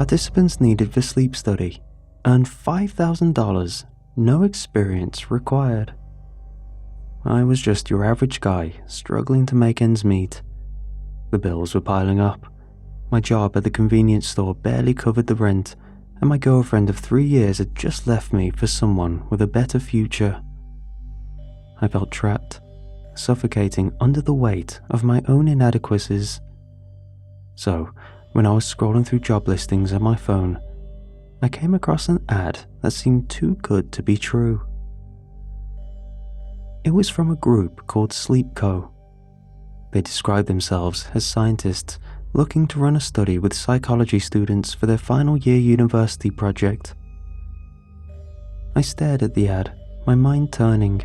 Participants needed for sleep study earned $5,000, no experience required. I was just your average guy struggling to make ends meet. The bills were piling up. My job at the convenience store barely covered the rent, and my girlfriend of 3 years had just left me for someone with a better future. I felt trapped, suffocating under the weight of my own inadequacies. So, when I was scrolling through job listings on my phone, I came across an ad that seemed too good to be true. It was from a group called Sleep Co. They described themselves as scientists looking to run a study with psychology students for their final year university project. I stared at the ad, my mind turning.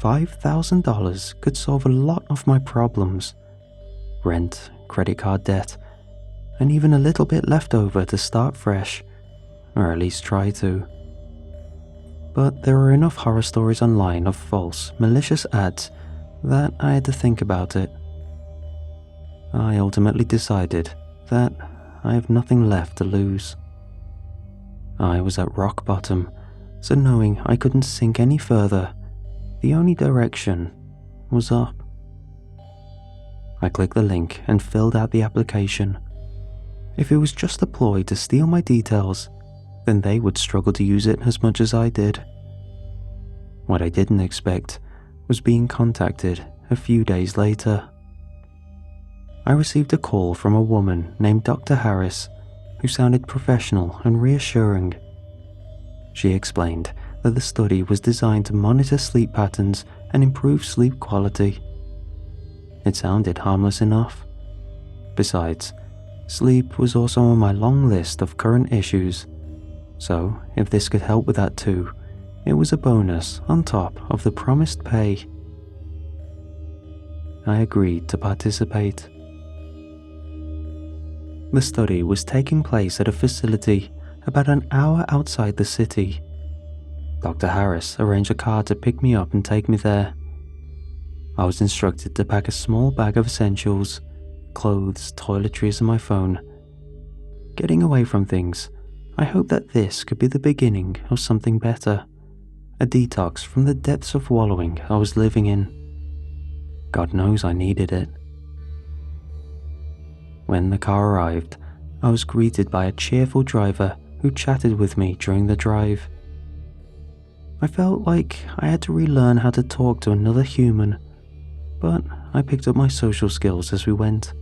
$5,000 could solve a lot of my problems. Rent, credit card debt, and even a little bit left over to start fresh, or at least try to. But there were enough horror stories online of false, malicious ads that I had to think about it. I ultimately decided that I have nothing left to lose. I was at rock bottom, so knowing I couldn't sink any further, the only direction was up. I clicked the link and filled out the application. If it was just a ploy to steal my details, then they would struggle to use it as much as I did. What I didn't expect was being contacted a few days later. I received a call from a woman named Dr. Harris, who sounded professional and reassuring. She explained that the study was designed to monitor sleep patterns and improve sleep quality. It sounded harmless enough. Besides, sleep was also on my long list of current issues, so if this could help with that too, it was a bonus on top of the promised pay. I agreed to participate. The study was taking place at a facility about an hour outside the city. Dr. Harris arranged a car to pick me up and take me there. I was instructed to pack a small bag of essentials, clothes, toiletries, and my phone. Getting away from things, I hoped that this could be the beginning of something better, a detox from the depths of wallowing I was living in. God knows I needed it. When the car arrived, I was greeted by a cheerful driver who chatted with me during the drive. I felt like I had to relearn how to talk to another human, but I picked up my social skills as we went.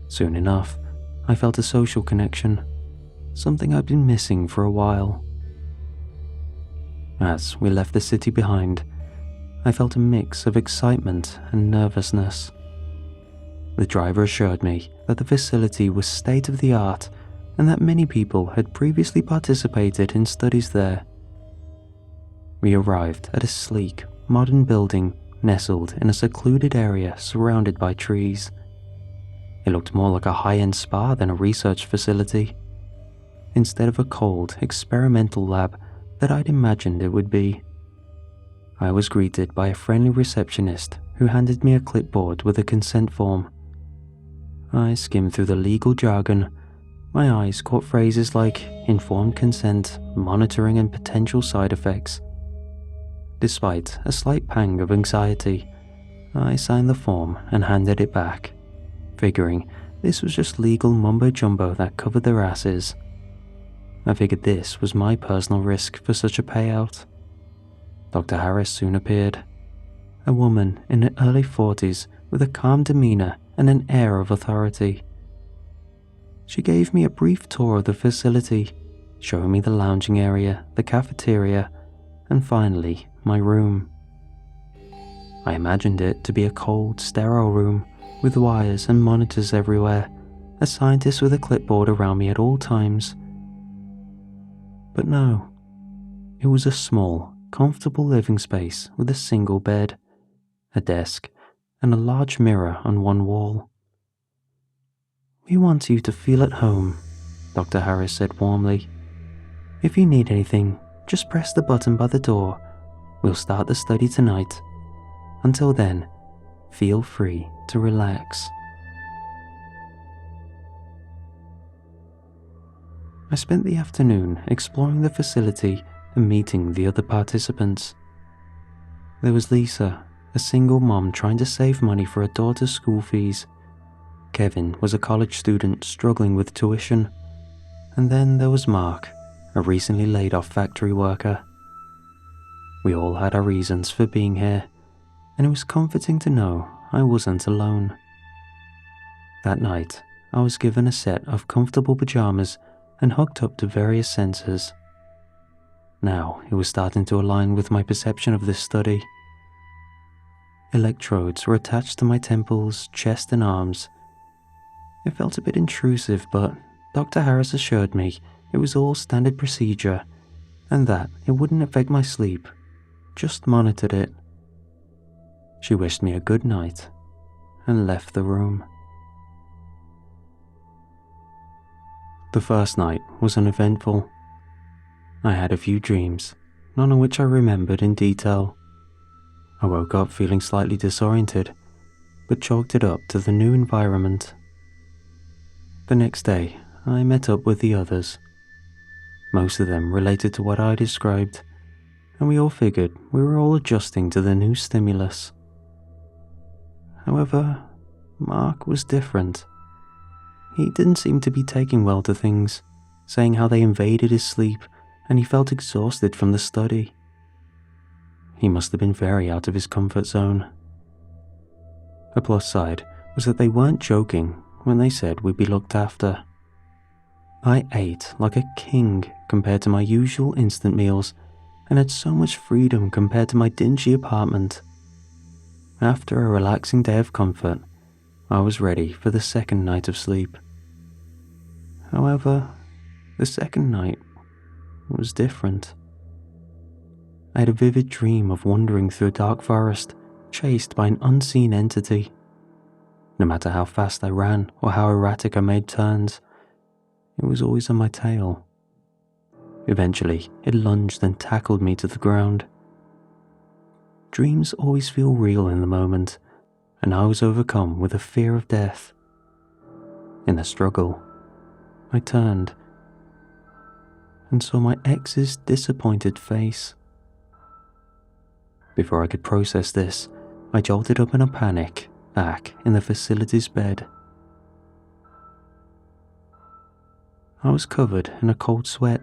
Soon enough, I felt a social connection, something I'd been missing for a while. As we left the city behind, I felt a mix of excitement and nervousness. The driver assured me that the facility was state-of-the-art and that many people had previously participated in studies there. We arrived at a sleek, modern building nestled in a secluded area surrounded by trees. It looked more like a high-end spa than a research facility, instead of a cold, experimental lab that I'd imagined it would be. I was greeted by a friendly receptionist who handed me a clipboard with a consent form. I skimmed through the legal jargon. My eyes caught phrases like informed consent, monitoring, and potential side effects. Despite a slight pang of anxiety, I signed the form and handed it back, figuring this was just legal mumbo-jumbo that covered their asses. I figured this was my personal risk for such a payout. Dr. Harris soon appeared, a woman in her early 40s with a calm demeanor and an air of authority. She gave me a brief tour of the facility, showing me the lounging area, the cafeteria, and finally, my room. I imagined it to be a cold, sterile room with wires and monitors everywhere, a scientist with a clipboard around me at all times. But no, it was a small, comfortable living space with a single bed, a desk, and a large mirror on one wall. "We want you to feel at home," Dr. Harris said warmly. "If you need anything, just press the button by the door. We'll start the study tonight. Until then, feel free to relax." I spent the afternoon exploring the facility and meeting the other participants. There was Lisa, a single mom trying to save money for her daughter's school fees. Kevin was a college student struggling with tuition. And then there was Mark, a recently laid off factory worker. We all had our reasons for being here, and it was comforting to know I wasn't alone. That night, I was given a set of comfortable pajamas and hooked up to various sensors. Now it was starting to align with my perception of this study. Electrodes were attached to my temples, chest and arms. It felt a bit intrusive, but Dr. Harris assured me it was all standard procedure and that it wouldn't affect my sleep, just monitored it. She wished me a good night and left the room. The first night was uneventful. I had a few dreams, none of which I remembered in detail. I woke up feeling slightly disoriented, but chalked it up to the new environment. The next day, I met up with the others. Most of them related to what I described, and we all figured we were all adjusting to the new stimulus. However, Mark was different. He didn't seem to be taking well to things, saying how they invaded his sleep and he felt exhausted from the study. He must have been very out of his comfort zone. A plus side was that they weren't joking when they said we'd be looked after. I ate like a king compared to my usual instant meals and had so much freedom compared to my dingy apartment. After a relaxing day of comfort, I was ready for the second night of sleep. However, the second night was different. I had a vivid dream of wandering through a dark forest, chased by an unseen entity. No matter how fast I ran or how erratic I made turns, it was always on my tail. Eventually, it lunged and tackled me to the ground. Dreams always feel real in the moment, and I was overcome with a fear of death. In the struggle, I turned and saw my ex's disappointed face. Before I could process this, I jolted up in a panic, back in the facility's bed. I was covered in a cold sweat,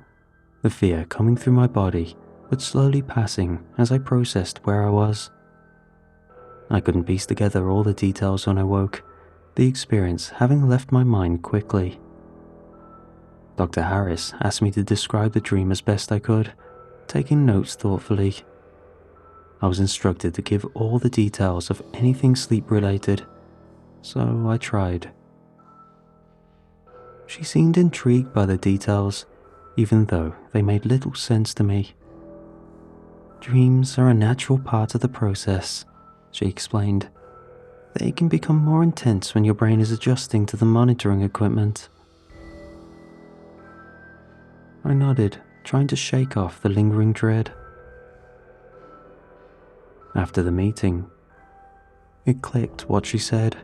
the fear coming through my body, but slowly passing as I processed where I was. I couldn't piece together all the details when I woke, the experience having left my mind quickly. Dr. Harris asked me to describe the dream as best I could, taking notes thoughtfully. I was instructed to give all the details of anything sleep-related, so I tried. She seemed intrigued by the details, even though they made little sense to me. Dreams are a natural part of the process, she explained. They can become more intense when your brain is adjusting to the monitoring equipment. I nodded, trying to shake off the lingering dread. After the meeting, it clicked what she said.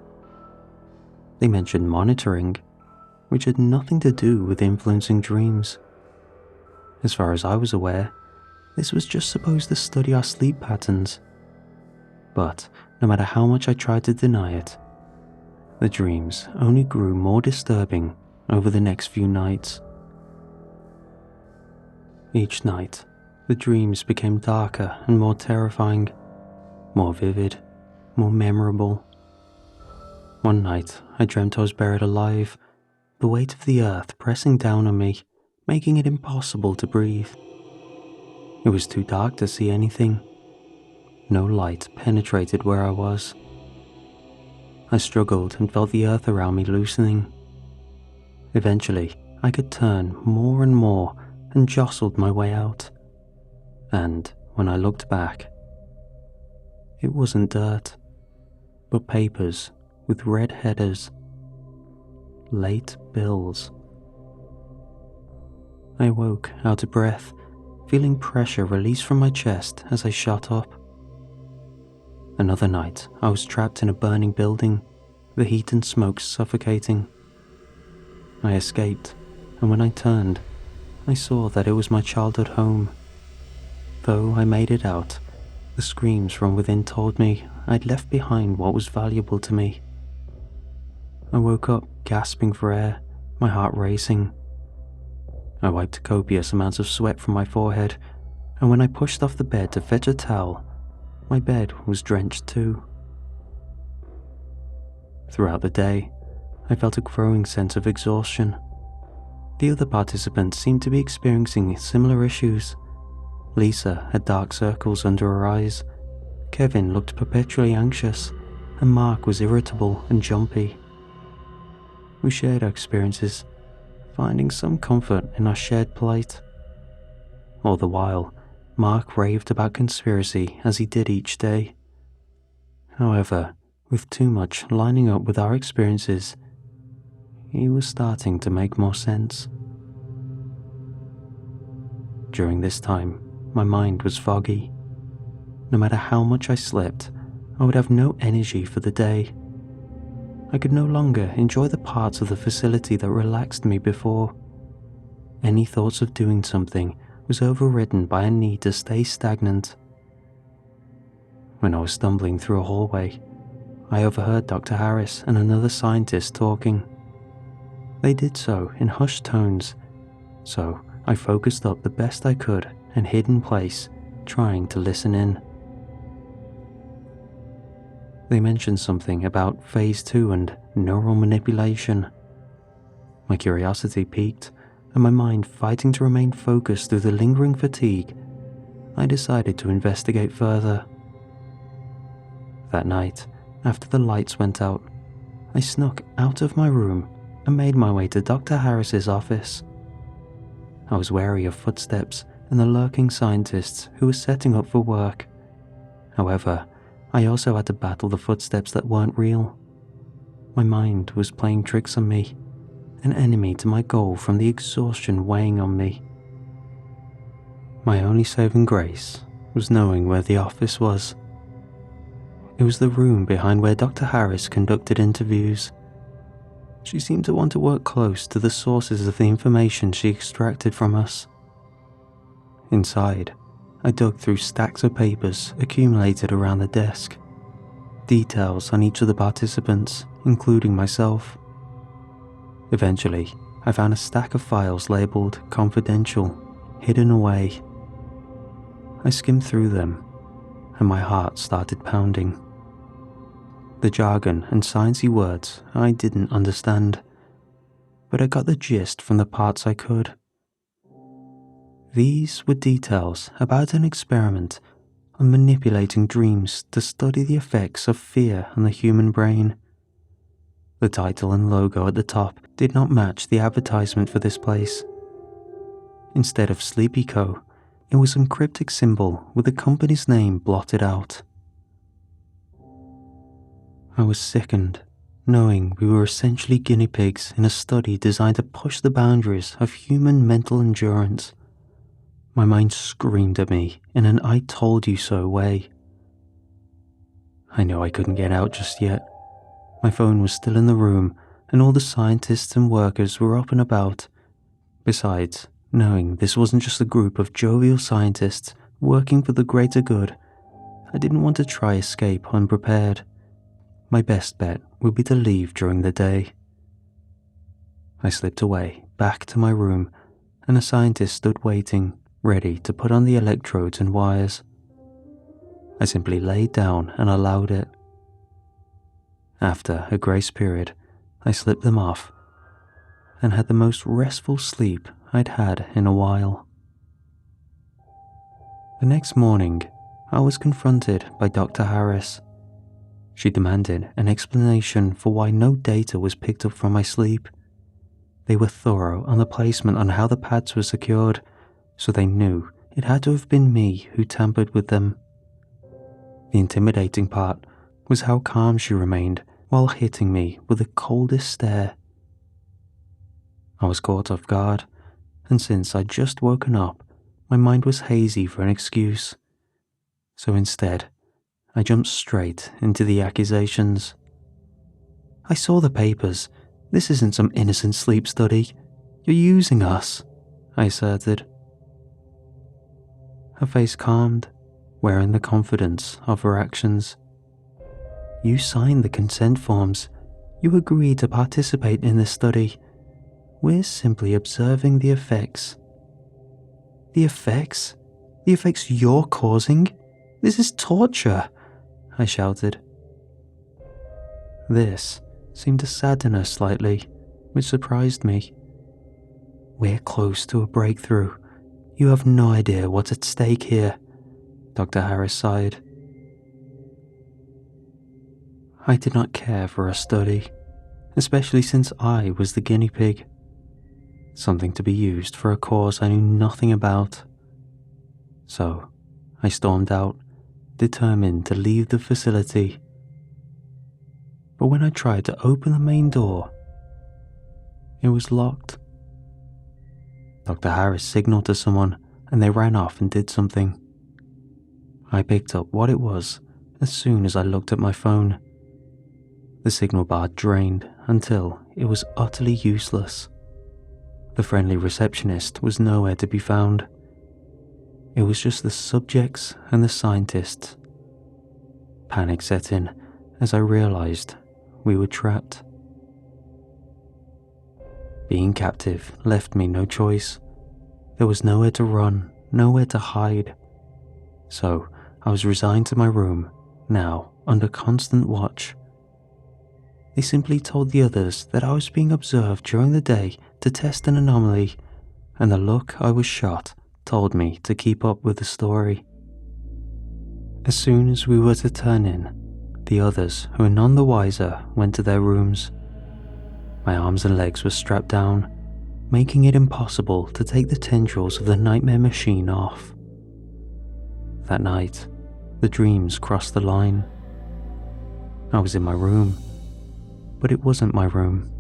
They mentioned monitoring, which had nothing to do with influencing dreams. As far as I was aware, this was just supposed to study our sleep patterns. But no matter how much I tried to deny it, the dreams only grew more disturbing over the next few nights. Each night, the dreams became darker and more terrifying, more vivid, more memorable. One night, I dreamt I was buried alive, the weight of the earth pressing down on me, making it impossible to breathe. It was too dark to see anything. No light penetrated where I was. I struggled and felt the earth around me loosening. Eventually, I could turn more and more and jostled my way out. And when I looked back, it wasn't dirt, but papers with red headers. Late bills. I awoke out of breath, feeling pressure release from my chest as I shot up. Another night, I was trapped in a burning building, the heat and smoke suffocating. I escaped, and when I turned, I saw that it was my childhood home. Though I made it out, the screams from within told me I'd left behind what was valuable to me. I woke up gasping for air, my heart racing. I wiped copious amounts of sweat from my forehead, and when I pushed off the bed to fetch a towel, my bed was drenched too. Throughout the day, I felt a growing sense of exhaustion. The other participants seemed to be experiencing similar issues. Lisa had dark circles under her eyes, Kevin looked perpetually anxious, and Mark was irritable and jumpy. We shared our experiences, finding some comfort in our shared plight. All the while, Mark raved about conspiracy as he did each day. However, with too much lining up with our experiences, he was starting to make more sense. During this time, my mind was foggy. No matter how much I slept, I would have no energy for the day. I could no longer enjoy the parts of the facility that relaxed me before. Any thoughts of doing something was overridden by a need to stay stagnant. When I was stumbling through a hallway, I overheard Dr. Harris and another scientist talking. They did so in hushed tones, so I focused up the best I could and hid in place, trying to listen in. They mentioned something about Phase 2 and neural manipulation. My curiosity piqued, and my mind fighting to remain focused through the lingering fatigue, I decided to investigate further. That night, after the lights went out, I snuck out of my room and made my way to Dr. Harris's office. I was wary of footsteps and the lurking scientists who were setting up for work. However, I also had to battle the footsteps that weren't real. My mind was playing tricks on me, an enemy to my goal from the exhaustion weighing on me. My only saving grace was knowing where the office was. It was the room behind where Dr. Harris conducted interviews. She seemed to want to work close to the sources of the information she extracted from us. Inside, I dug through stacks of papers accumulated around the desk, details on each of the participants, including myself. Eventually, I found a stack of files labeled Confidential, hidden away. I skimmed through them, and my heart started pounding. The jargon and sciencey words I didn't understand, but I got the gist from the parts I could. These were details about an experiment on manipulating dreams to study the effects of fear on the human brain. The title and logo at the top did not match the advertisement for this place. Instead of Sleepy Co., it was some cryptic symbol with the company's name blotted out. I was sickened, knowing we were essentially guinea pigs in a study designed to push the boundaries of human mental endurance. My mind screamed at me in an I told you so way. I knew I couldn't get out just yet. My phone was still in the room, and all the scientists and workers were up and about. Besides, knowing this wasn't just a group of jovial scientists working for the greater good, I didn't want to try escape unprepared. My best bet would be to leave during the day. I slipped away, back to my room, and a scientist stood waiting, ready to put on the electrodes and wires. I simply laid down and allowed it. After a grace period, I slipped them off and had the most restful sleep I'd had in a while. The next morning, I was confronted by Dr. Harris. She demanded an explanation for why no data was picked up from my sleep. They were thorough on the placement on how the pads were secured, so they knew it had to have been me who tampered with them. The intimidating part was how calm she remained while hitting me with the coldest stare. I was caught off guard, and since I'd just woken up, my mind was hazy for an excuse. So instead, I jumped straight into the accusations. I saw the papers. This isn't some innocent sleep study. You're using us, I asserted. Her face calmed, wearing the confidence of her actions. You signed the consent forms. You agreed to participate in this study. We're simply observing the effects. The effects? The effects you're causing? This is torture, I shouted. This seemed to sadden her slightly, which surprised me. We're close to a breakthrough. You have no idea what's at stake here, Dr. Harris sighed. I did not care for a study, especially since I was the guinea pig. Something to be used for a cause I knew nothing about. So, I stormed out, determined to leave the facility. But when I tried to open the main door, it was locked. Dr. Harris signaled to someone and they ran off and did something. I picked up what it was as soon as I looked at my phone. The signal bar drained until it was utterly useless. The friendly receptionist was nowhere to be found. It was just the subjects and the scientists. Panic set in as I realized we were trapped. Being captive left me no choice. There was nowhere to run, nowhere to hide. So I was resigned to my room, now under constant watch. They simply told the others that I was being observed during the day to test an anomaly, and the look I was shot told me to keep up with the story. As soon as we were to turn in, the others, who were none the wiser, went to their rooms. My arms and legs were strapped down, making it impossible to take the tendrils of the nightmare machine off. That night, the dreams crossed the line. I was in my room, but it wasn't my room.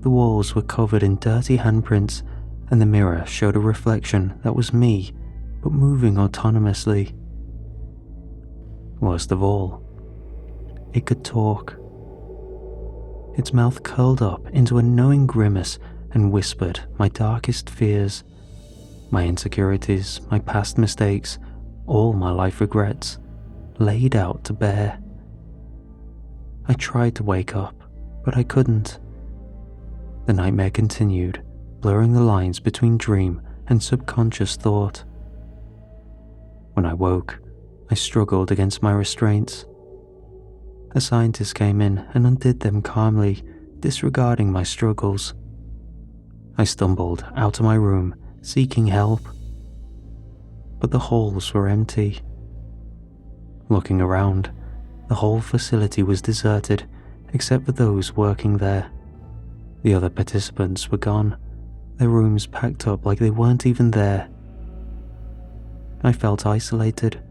The walls were covered in dirty handprints, and the mirror showed a reflection that was me, but moving autonomously. Worst of all, it could talk. Its mouth curled up into a knowing grimace and whispered my darkest fears, my insecurities, my past mistakes, all my life regrets, laid out to bear. I tried to wake up, but I couldn't. The nightmare continued, blurring the lines between dream and subconscious thought. When I woke, I struggled against my restraints. A scientist came in and undid them calmly, disregarding my struggles. I stumbled out of my room, seeking help. But the halls were empty. Looking around, the whole facility was deserted, except for those working there. The other participants were gone, their rooms packed up like they weren't even there. I felt isolated.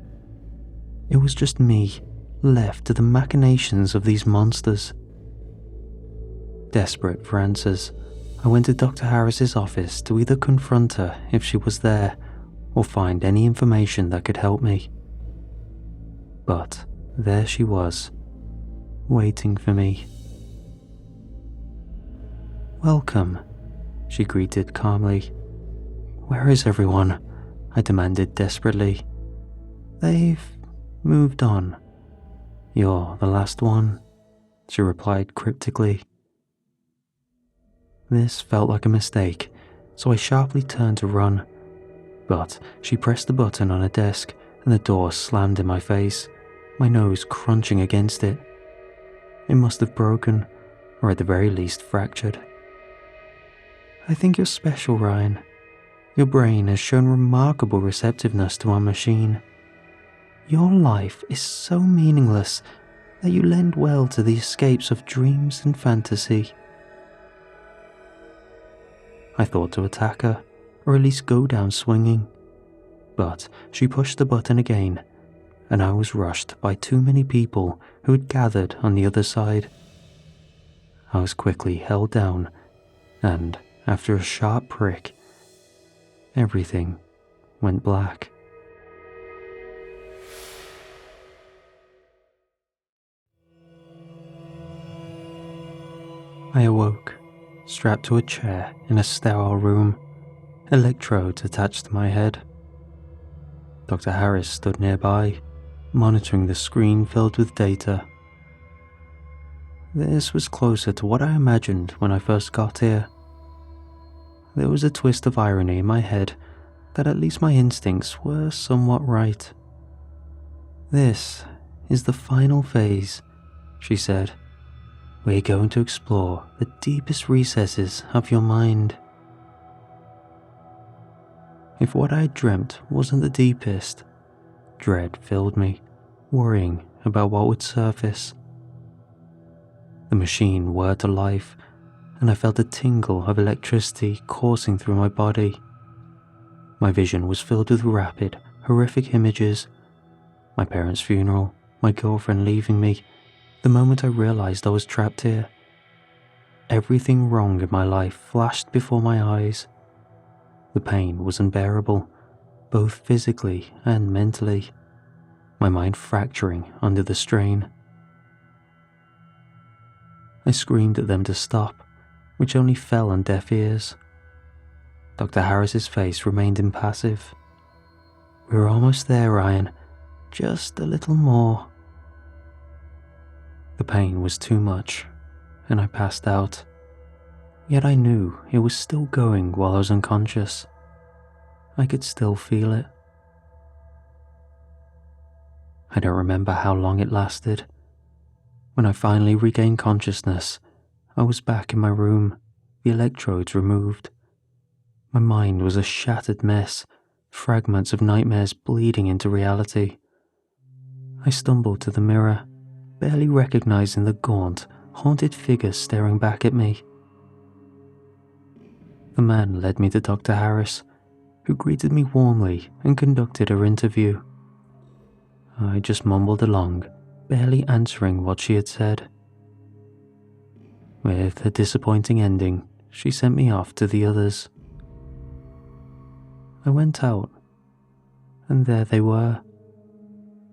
It was just me, left to the machinations of these monsters. Desperate for answers, I went to Dr. Harris's office to either confront her if she was there or find any information that could help me. But there she was, waiting for me. "Welcome," she greeted calmly. "Where is everyone?" I demanded desperately. "They've moved on. You're the last one," she replied cryptically. This felt like a mistake, so I sharply turned to run. But she pressed the button on her desk and the door slammed in my face, my nose crunching against it. It must have broken, or at the very least fractured. "I think you're special, Ryan. Your brain has shown remarkable receptiveness to our machine. Your life is so meaningless that you lend well to the escapes of dreams and fantasy." I thought to attack her, or at least go down swinging. But she pushed the button again, and I was rushed by too many people who had gathered on the other side. I was quickly held down, and after a sharp prick, everything went black. I awoke, strapped to a chair in a sterile room, electrodes attached to my head. Dr. Harris stood nearby, monitoring the screen filled with data. This was closer to what I imagined when I first got here. There was a twist of irony in my head that at least my instincts were somewhat right. "This is the final phase," she said. "We're going to explore the deepest recesses of your mind." If what I dreamt wasn't the deepest, dread filled me, worrying about what would surface. The machine whirred to life, and I felt a tingle of electricity coursing through my body. My vision was filled with rapid, horrific images. My parents' funeral, my girlfriend leaving me, the moment I realized I was trapped here. Everything wrong in my life flashed before my eyes. The pain was unbearable, both physically and mentally, my mind fracturing under the strain. I screamed at them to stop, which only fell on deaf ears. Dr. Harris's face remained impassive. "We're almost there, Ryan. Just a little more." The pain was too much, and I passed out. Yet I knew it was still going while I was unconscious. I could still feel it. I don't remember how long it lasted. When I finally regained consciousness, I was back in my room, the electrodes removed. My mind was a shattered mess, fragments of nightmares bleeding into reality. I stumbled to the mirror, barely recognizing the gaunt, haunted figure staring back at me. The man led me to Dr. Harris, who greeted me warmly and conducted her interview. I just mumbled along, barely answering what she had said. With a disappointing ending, she sent me off to the others. I went out, and there they were.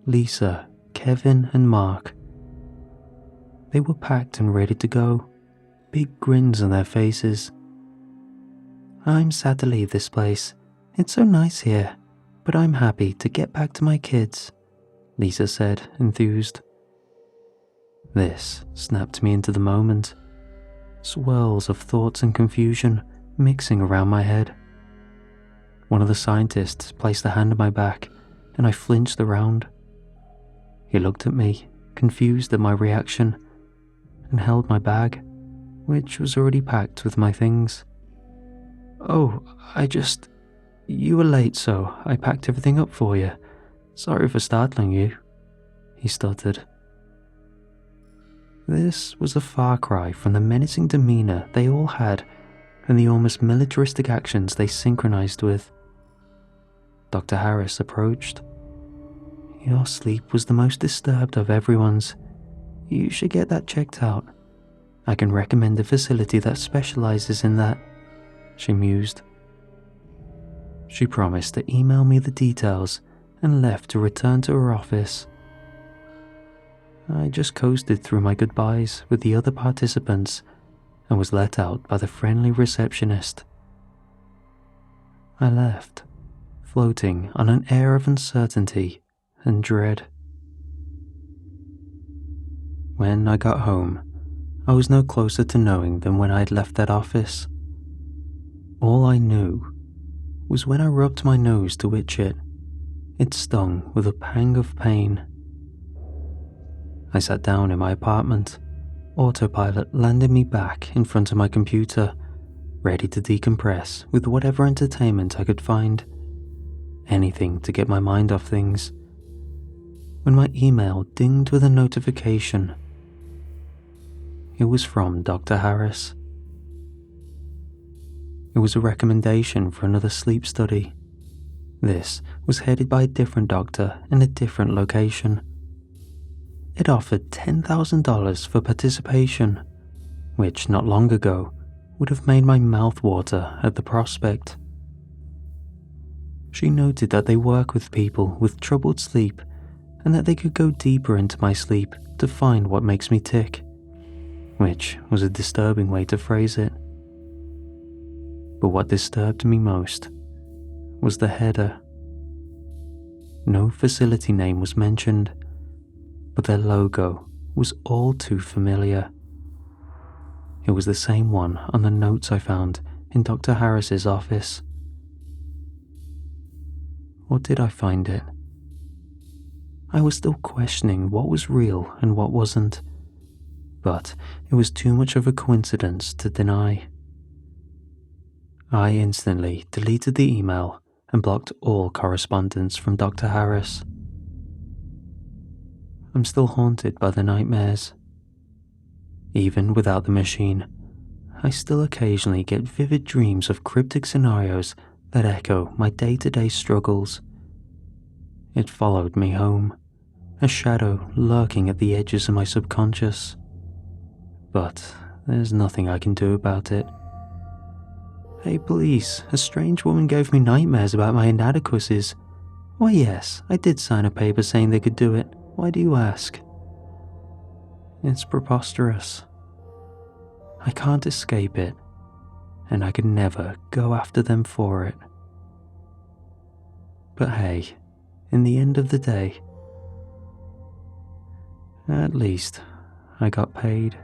Lisa, Kevin, and Mark. They were packed and ready to go, big grins on their faces. "I'm sad to leave this place. It's so nice here, but I'm happy to get back to my kids," Lisa said, enthused. This snapped me into the moment. Swirls of thoughts and confusion mixing around my head. One of the scientists placed a hand on my back, and I flinched around. He looked at me, confused at my reaction, and held my bag, which was already packed with my things. "Oh, you were late, so I packed everything up for you. Sorry for startling you," he stuttered. This was a far cry from the menacing demeanor they all had and the almost militaristic actions they synchronized with. Dr. Harris approached. "Your sleep was the most disturbed of everyone's. You should get that checked out. I can recommend a facility that specializes in that," she mused. She promised to email me the details and left to return to her office. I just coasted through my goodbyes with the other participants and was let out by the friendly receptionist. I left, floating on an air of uncertainty and dread. When I got home, I was no closer to knowing than when I had left that office. All I knew was when I rubbed my nose to itch it, it stung with a pang of pain. I sat down in my apartment. Autopilot landed me back in front of my computer, ready to decompress with whatever entertainment I could find. Anything to get my mind off things. When my email dinged with a notification. It was from Dr. Harris. It was a recommendation for another sleep study. This was headed by a different doctor in a different location. It offered $10,000 for participation, which not long ago would have made my mouth water at the prospect. She noted that they work with people with troubled sleep and that they could go deeper into my sleep to find what makes me tick, which was a disturbing way to phrase it. But what disturbed me most was the header. No facility name was mentioned, but their logo was all too familiar. It was the same one on the notes I found in Dr. Harris's office. Or did I find it? I was still questioning what was real and what wasn't, but it was too much of a coincidence to deny. I instantly deleted the email and blocked all correspondence from Dr. Harris. I'm still haunted by the nightmares. Even without the machine, I still occasionally get vivid dreams of cryptic scenarios that echo my day-to-day struggles. It followed me home, a shadow lurking at the edges of my subconscious. But there's nothing I can do about it. Hey police, a strange woman gave me nightmares about my inadequacies. Why yes, I did sign a paper saying they could do it. Why do you ask? It's preposterous. I can't escape it, and I can never go after them for it. But hey, in the end of the day, at least I got paid.